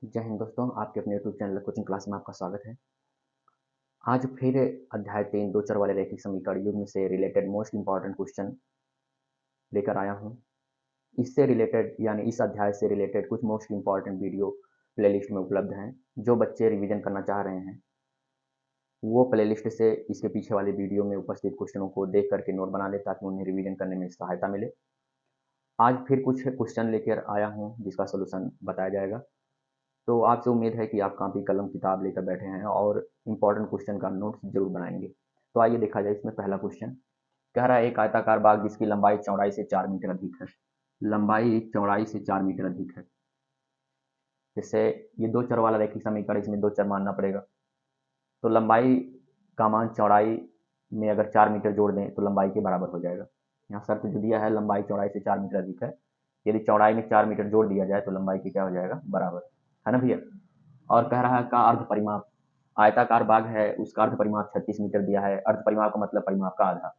जय हिंद दोस्तों, आपके अपने यूट्यूब चैनल कोचिंग क्लास में आपका स्वागत है। आज फिर अध्याय 3 दो चर वाले रैखिक समीकरण युग्म से रिलेटेड मोस्ट इंपॉर्टेंट क्वेश्चन लेकर आया हूँ। इससे रिलेटेड यानी इस अध्याय से रिलेटेड कुछ मोस्ट इंपॉर्टेंट वीडियो प्लेलिस्ट में उपलब्ध हैं। जो बच्चे रिवीजन करना चाह रहे हैं वो प्लेलिस्ट से इसके पीछे वाले वीडियो में उपस्थित क्वेश्चनों को देख करके नोट बना ले ताकि उन्हें रिवीजन करने में सहायता मिले। आज फिर कुछ क्वेश्चन लेकर आया हूँ जिसका सोल्यूशन बताया जाएगा। तो आपसे उम्मीद है कि आप कॉपी कलम किताब लेकर बैठे हैं और इम्पोर्टेंट क्वेश्चन का नोट्स जरूर बनाएंगे। तो आइए देखा जाए। इसमें पहला क्वेश्चन कह रहा है एक आयताकार बाग जिसकी लंबाई चौड़ाई से 4 मीटर अधिक है। लंबाई चौड़ाई से 4 मीटर अधिक है। जैसे ये दो चर वाला रैखिक समीकरण, इसमें दो चर मानना पड़ेगा। तो लंबाई का मान चौड़ाई में अगर 4 मीटर जोड़ दें तो लंबाई के बराबर हो जाएगा। यहाँ शर्त जो दिया है लंबाई चौड़ाई से 4 मीटर अधिक है। यदि चौड़ाई में 4 मीटर जोड़ दिया जाए तो लंबाई की क्या हो जाएगा, बराबर, है ना भैया। और कह रहा है का अर्ध परिमाप, आयताकार बाग है उसका अर्ध परिमाप 36 मीटर दिया है। अर्ध परिमाप का मतलब परिमाप का आधा,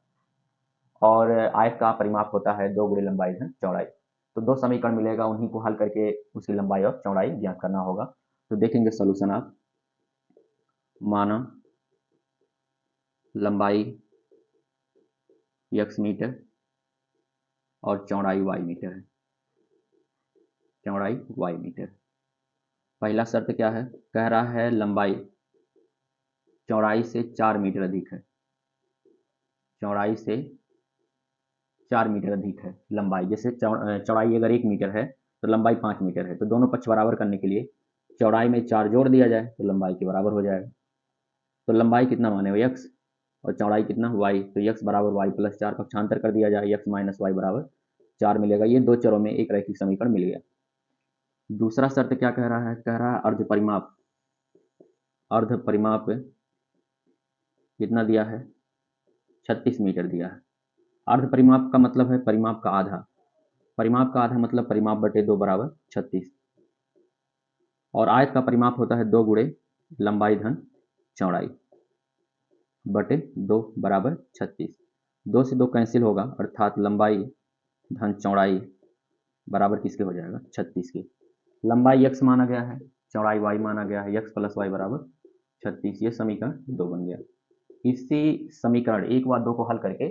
और आयत का परिमाप होता है 2 गुणे लंबाई धन चौड़ाई। तो दो समीकरण मिलेगा, उन्हीं को हल करके उसकी लंबाई और चौड़ाई ज्ञात करना होगा। तो देखेंगे सोल्यूशन आप। माना लंबाई x मीटर और चौड़ाई y मीटर है। चौड़ाई y मीटर। पहला शर्त क्या है, कह रहा है लंबाई चौड़ाई से 4 मीटर अधिक है। चौड़ाई से 4 मीटर अधिक है लंबाई। जैसे चौड़ाई अगर 1 मीटर है तो लंबाई 5 मीटर है। तो दोनों पक्ष बराबर करने के लिए चौड़ाई में 4 जोड़ दिया जाए तो लंबाई के बराबर हो जाएगा। तो लंबाई कितना माने हो, x, और चौड़ाई कितना, y। तो x बराबर y प्लस 4 पक्षांतर कर दिया जाए, x माइनस वाई बराबर 4 मिलेगा। ये दो चरों में एक रैखिक समीकरण मिल गया। दूसरा शर्त क्या कह रहा है, कह रहा है अर्ध परिमाप। अर्ध परिमाप कितना दिया है, 36 मीटर दिया है। अर्ध परिमाप का मतलब है परिमाप का आधा। परिमाप का आधा मतलब परिमाप बटे 2 बराबर 36। और आयत का परिमाप होता है 2 गुणे लंबाई धन चौड़ाई बटे 2 बराबर 36। 2 से 2 कैंसिल होगा, अर्थात लंबाई धन चौड़ाई बराबर किसके हो जाएगा, 36 के। लंबाई x माना गया है, चौड़ाई y माना गया है, x प्लस वाई बराबर 36। ये समीकरण 2 बन गया। इसी समीकरण 1 व 2 को हल करके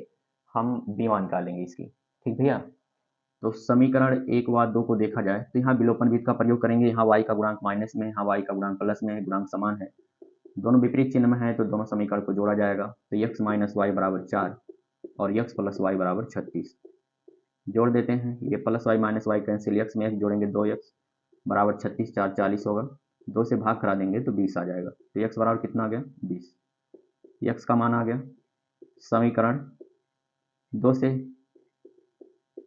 हम b मान निकालेंगे इसकी। ठीक भैया। तो समीकरण 1 व 2 को देखा जाए तो यहाँ विलोपन विधि का प्रयोग करेंगे। यहाँ y का गुणांक माइनस में, यहाँ y का गुणांक प्लस में है, गुणांक समान है, दोनों विपरीत चिन्ह में है, तो दोनों समीकरण को जोड़ा जाएगा। तो x माइनस वाई बराबर 4 और x प्लस वाई बराबर 36 जोड़ देते हैं। ये plus Y minus Y cancel, x में x जोड़ेंगे 2x बराबर 36, 4 40 होगा, 2 से भाग करा देंगे तो 20 आ जाएगा। तो x बराबर कितना आ गया, 20। x का मान आ गया। समीकरण 2 से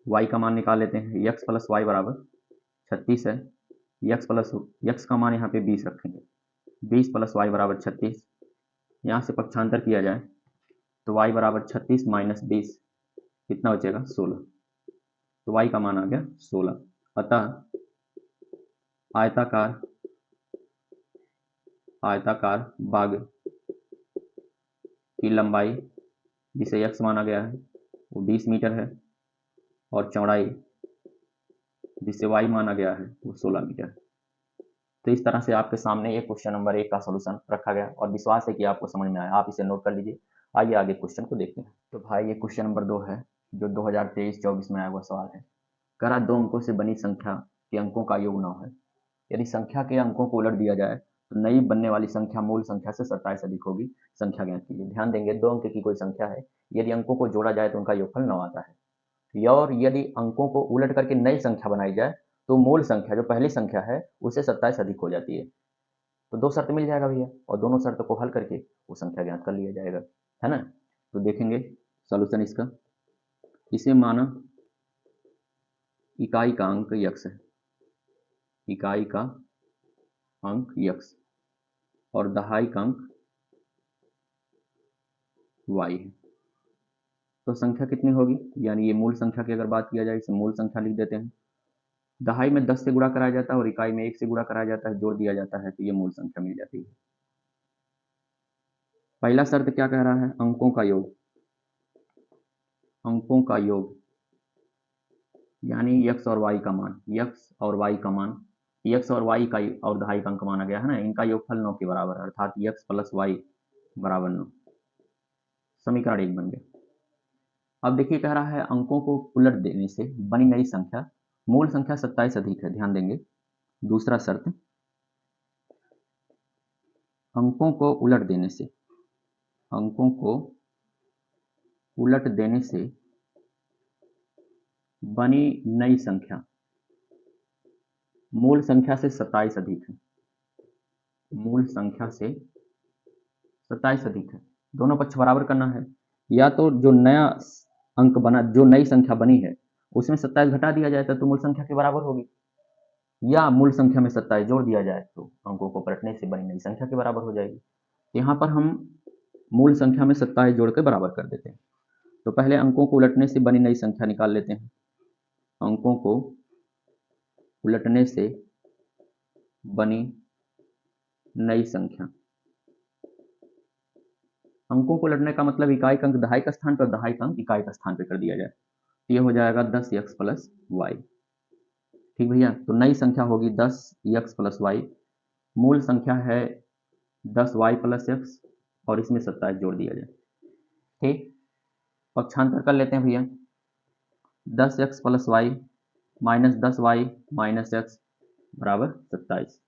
y का मान निकाल लेते हैं। x प्लस वाई बराबर 36 है, x का मान यहाँ पे 20 रखेंगे। 20 प्लस वाई बराबर 36, यहाँ से पक्षांतर किया जाए तो y बराबर 36 माइनस 20 कितना बचेगा, 16। तो y का मान आ गया 16। अतः आयताकार बाग की लंबाई जिसे x माना गया है वो 20 मीटर है, और चौड़ाई जिसे y माना गया है वो 16 मीटर है। तो इस तरह से आपके सामने ये क्वेश्चन नंबर 1 का सॉल्यूशन रखा गया, और विश्वास है कि आपको समझ में आया। आप इसे नोट कर लीजिए। आइए आगे क्वेश्चन को देखते हैं। तो भाई ये क्वेश्चन नंबर 2 है जो 2023-24 में आया हुआ सवाल है। कह रहा 2 अंकों से बनी संख्या के अंकों का योग 9 है। यदि संख्या के अंकों को उलट दिया जाए तो नई बनने वाली संख्या मूल संख्या से 27 अधिक होगी। संख्या ज्ञात कीजिए। ध्यान देंगे, 2 अंक की कोई संख्या है, यदि अंकों को जोड़ा जाए तो उनका योगफल 9 आता है। और यदि अंकों को उलट करके नई संख्या बनाई जाए तो मूल संख्या जो पहली संख्या है उससे 27 अधिक हो जाती है। तो दो शर्त मिल जाएगा भैया, और दोनों शर्त को हल करके वो संख्या ज्ञात कर लिया जाएगा, है ना। तो देखेंगे सॉल्यूशन इसका। इसे माना इकाई का अंक x है, इकाई का अंक x और दहाई का अंक y है। तो संख्या कितनी होगी, यानी ये मूल संख्या की अगर बात किया जाए, इसे मूल संख्या लिख देते हैं। दहाई में 10 से गुणा कराया जाता है और इकाई में 1 से गुणा कराया जाता है, जोड़ दिया जाता है तो ये मूल संख्या मिल जाती है। पहला शर्त क्या कह रहा है, अंकों का योग। अंकों का योग यानी x और y का मान, x और y का मान x और y का और दहाई का अंक माना गया है ना, इनका योगफल 9 के बराबर है, अर्थात x प्लस वाई बराबर 9। समीकरण 1 बन गया। अब देखिए कह रहा है अंकों को उलट देने से बनी नई संख्या मूल संख्या 27 अधिक है। ध्यान देंगे, दूसरा शर्त, अंकों को उलट देने से, अंकों को उलट देने से बनी नई संख्या मूल संख्या से 27 अधिक है, मूल संख्या से 27 अधिक है। दोनों पक्ष बराबर करना है, या तो जो नया अंक बना, जो नई संख्या बनी है उसमें 27 घटा दिया जाए तो मूल संख्या के बराबर होगी, या मूल संख्या में 27 जोड़ दिया जाए तो अंकों को पलटने से बनी नई संख्या के बराबर हो जाएगी। यहाँ पर हम मूल संख्या में 27 जोड़ के बराबर कर देते हैं। तो पहले अंकों को उलटने से बनी नई संख्या निकाल लेते हैं। अंकों को उलटने से बनी नई संख्या, अंकों को उलटने का मतलब इकाई का अंक दहाई का स्थान पर, दहाई का अंक इकाई का स्थान पर कर दिया जाए। ये हो जाएगा 10x प्लस वाई। ठीक भैया, तो नई संख्या होगी 10x प्लस वाई, मूल संख्या है 10y प्लस एक्स और इसमें 27 जोड़ दिया जाए। ठीक, पक्षांतर कर लेते हैं भैया। 10x plus Y minus 10y minus X बराबर 27।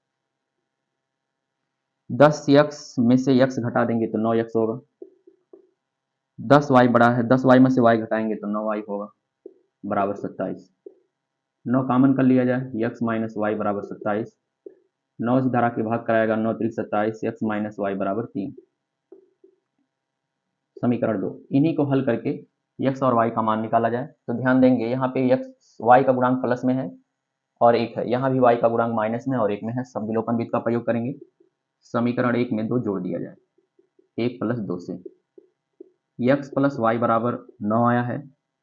10x में से x घटा देंगे तो 9x होगा। 10y बड़ा है, 10y में से y घटाएंगे तो 9y होगा बराबर 27। 9 कॉमन कर लिया जाए, x माइनस वाई बराबर 27। 9 से धारा के भाग कराएगा, 9 3 27, x माइनस वाई बराबर 3। समीकरण 2, इन्हीं को हल करके x और y का मान निकाला जाए। तो ध्यान देंगे यहाँ पे x y का गुणांक प्लस में है और 1 है, यहाँ भी y का गुणांक माइनस में और 1 में है। सब विलोपन विधि का प्रयोग करेंगे। समीकरण 1 में 2 जोड़ दिया जाए, 1 प्लस 2 से x प्लस वाई बराबर 9 आया है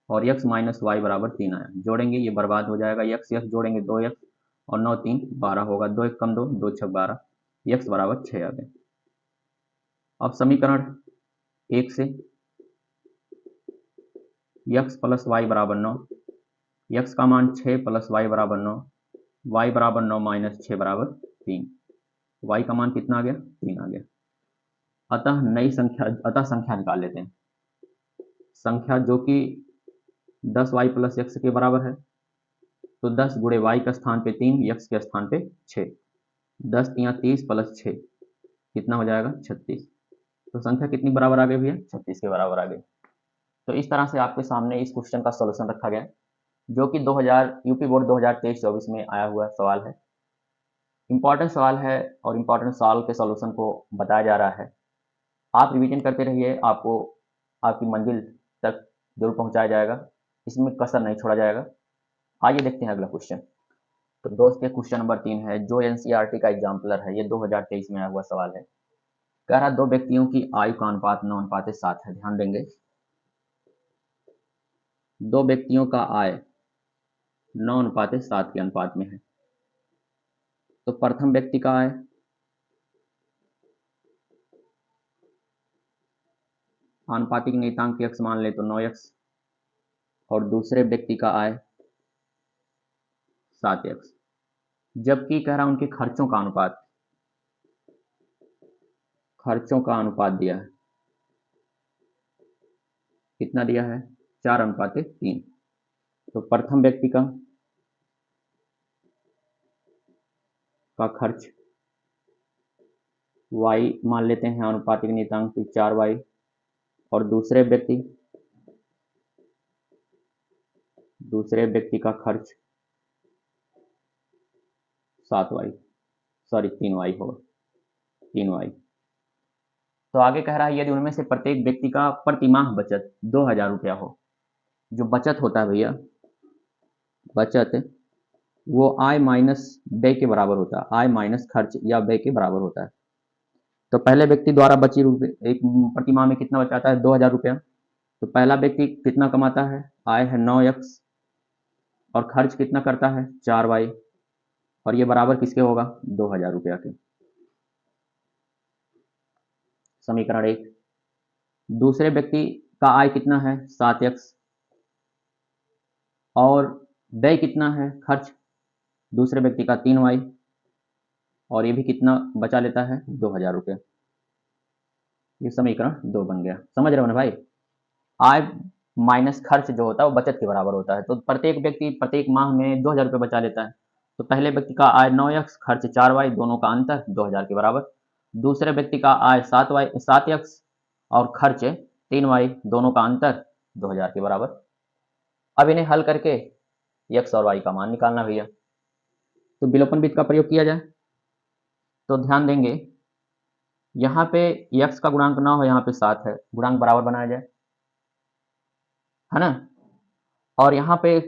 और x माइनस वाई बराबर 3 आया। जोड़ेंगे ये बर्बाद हो जाएगा, x जोड़ेंगे 2x और 9 3 12 होगा, 2 1 कम 2, 2 6 12, x बराबर 6 आ गए। अब समीकरण 1 से x प्लस वाई बराबर 9, x का मान 6 प्लस वाई बराबर 9, y बराबर 9 माइनस 6 बराबर 3, y का मान कितना आ गया, 3 आ गया। अतः संख्या निकाल लेते हैं। संख्या जो कि 10y प्लस एक्स के बराबर है, तो 10 गुणे y का स्थान पे 3, x के स्थान पे 6, 10 3 30 प्लस 6 कितना हो जाएगा, 36। तो संख्या कितनी बराबर आ गई भैया, 36 के बराबर आ गई। तो इस तरह से आपके सामने इस क्वेश्चन का सॉल्यूशन रखा गया, जो कि यूपी बोर्ड 2023-24 में आया हुआ सवाल है। इंपॉर्टेंट सवाल है और इंपॉर्टेंट सवाल के सॉल्यूशन को बताया जा रहा है। आप रिवीजन करते रहिए, आपको आपकी मंजिल तक जरूर पहुंचाया जाएगा, इसमें कसर नहीं छोड़ा जाएगा। आइए देखते हैं अगला क्वेश्चन। तो दोस्तों क्वेश्चन नंबर 3 है, जो एनसीईआरटी का एग्जाम्पलर है, ये 2023 में आया हुआ सवाल है। कह रहा 2 व्यक्तियों की आयु का अनुपात 9:7 है। ध्यान देंगे, 2 व्यक्तियों का आय 9:7 के अनुपात में है। तो प्रथम व्यक्ति का आय आनुपातिक नियतांक x मान ले तो 9x और दूसरे व्यक्ति का आय 7x। जबकि कह रहा उनके खर्चों का अनुपात दिया है, कितना दिया है, 4:3। तो प्रथम व्यक्ति का खर्च y मान लेते हैं, आनुपातिक नियतांक 4y, और दूसरे व्यक्ति का खर्च 3y होगा, 3y। तो आगे कह रहा है यदि उनमें से प्रत्येक व्यक्ति का प्रतिमाह बचत 2000 रुपया हो। जो बचत होता है भैया, बचत वो आय माइनस व्यय के बराबर होता है, आय माइनस खर्च या व्यय के बराबर होता है। तो पहले व्यक्ति द्वारा बची रुपये एक प्रतिमाह में कितना बचाता है, 2000 रुपया। तो पहला व्यक्ति कितना कमाता है, आय है 9x और खर्च कितना करता है, 4y, और ये बराबर किसके होगा, 2000 रुपया के। समीकरण 1, दूसरे व्यक्ति का आय कितना है, 7x, और व्यय कितना है, खर्च दूसरे व्यक्ति का 3y, और ये भी कितना बचा लेता है, 2000 रुपये। ये समीकरण 2 बन गया। समझ रहे हो ना भाई? आय माइनस खर्च जो होता है वो बचत के बराबर होता है। तो प्रत्येक व्यक्ति प्रत्येक माह में 2000 रुपये बचा लेता है। तो पहले व्यक्ति का आय 9x, खर्च 4y, दोनों का अंतर 2000 के बराबर। दूसरे व्यक्ति का आय 7x और खर्च 3y, दोनों का अंतर 2000 के बराबर। अब इन्हें हल करके x और y का मान निकालना भैया। तो विलोपन विधि का प्रयोग किया जाए तो ध्यान देंगे, यहाँ पे x का गुणांक ना हो, यहाँ पे 7 है, गुणांक बराबर बनाया जाए, है ना। और यहाँ पे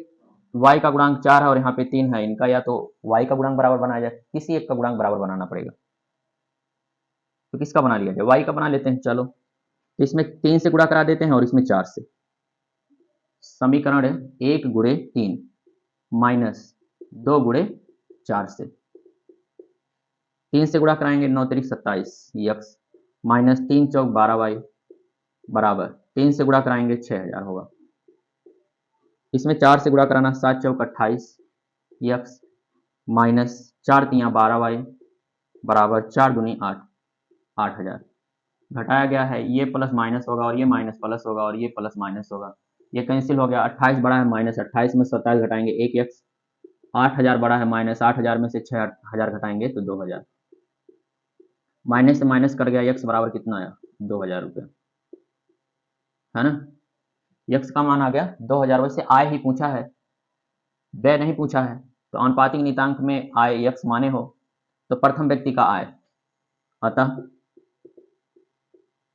y का गुणांक 4 है और यहाँ पे 3 है, इनका या तो y का गुणांक बराबर बनाया जाए, किसी एक का गुणांक बराबर बनाना पड़ेगा। तो किसका बना लिया जाए, y का बना लेते हैं। चलो, तो इसमें 3 से गुणा करा देते हैं और इसमें 4 से। समीकरण 1 गुणे 3 माइनस 2 गुणे 4 से। 3 से गुणा कराएंगे 9 तिरिक 27 x माइनस 3 चौक 12y बराबर 3 से गुणा कराएंगे 6000 होगा। इसमें 4 से गुणा कराना 7 चौक 28 x माइनस 4 तियाँ 12y बराबर 4 दूनी 8, 8000। घटाया गया है, ये प्लस माइनस होगा और ये माइनस प्लस होगा और ये प्लस माइनस होगा, ये कैंसिल हो गया। 28 बड़ा है माइनस 28 में 27 घटाएंगे 1x, 8000 बड़ा है माइनस 8000 में से 6000 घटाएंगे तो 2000। माइनस से माइनस कट गया, x बराबर कितना आया, 2000 रुपये, है ना। x का मान आ गया 2000। वैसे आय ही पूछा है, व्यय नहीं पूछा है। तो अनुपातिक नियतांक में आय x माने हो तो प्रथम व्यक्ति का आय, अतः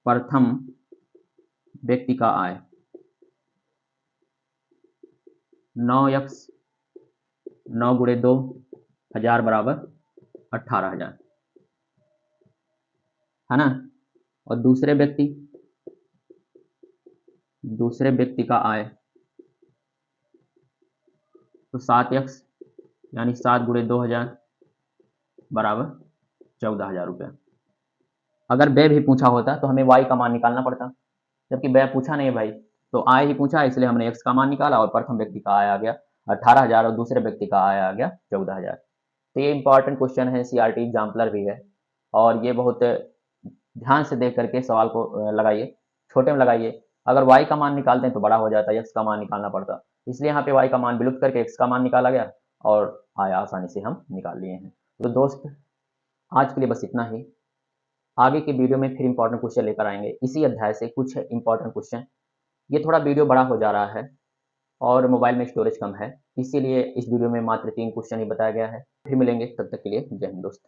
प्रथम व्यक्ति का आय 9x, 9 गुणे 2 हजार बराबर 18000, है ना। और दूसरे व्यक्ति का आय तो 7x यानी 7 गुणे 2000 बराबर 14000 रुपये। अगर व्यय भी पूछा होता तो हमें y का मान निकालना पड़ता, जबकि व्यय पूछा नहीं है भाई, तो आय ही पूछा है, इसलिए हमने x का मान निकाला और प्रथम व्यक्ति का आय आ गया 18000 और दूसरे व्यक्ति का आय आ गया 14000। तो ये इंपॉर्टेंट क्वेश्चन है, CRT एग्जाम्पलर भी है, और ये बहुत ध्यान से देख करके सवाल को लगाइए, छोटे में लगाइए। अगर y का मान निकालते हैं तो बड़ा हो जाता है, x का मान निकालना पड़ता, इसलिए यहाँ पे y का मान विलुप्त करके x का मान निकाला गया और आय आसानी से हम निकाल लिए हैं। तो दोस्त, आज के लिए बस इतना ही। आगे के वीडियो में फिर इंपॉर्टेंट क्वेश्चन लेकर आएंगे, इसी अध्याय से कुछ इंपॉर्टेंट क्वेश्चन। ये थोड़ा वीडियो बड़ा हो जा रहा है और मोबाइल में स्टोरेज कम है, इसीलिए इस वीडियो में मात्र 3 क्वेश्चन ही बताया गया है। फिर मिलेंगे, तब तक के लिए जय हिंद दोस्त।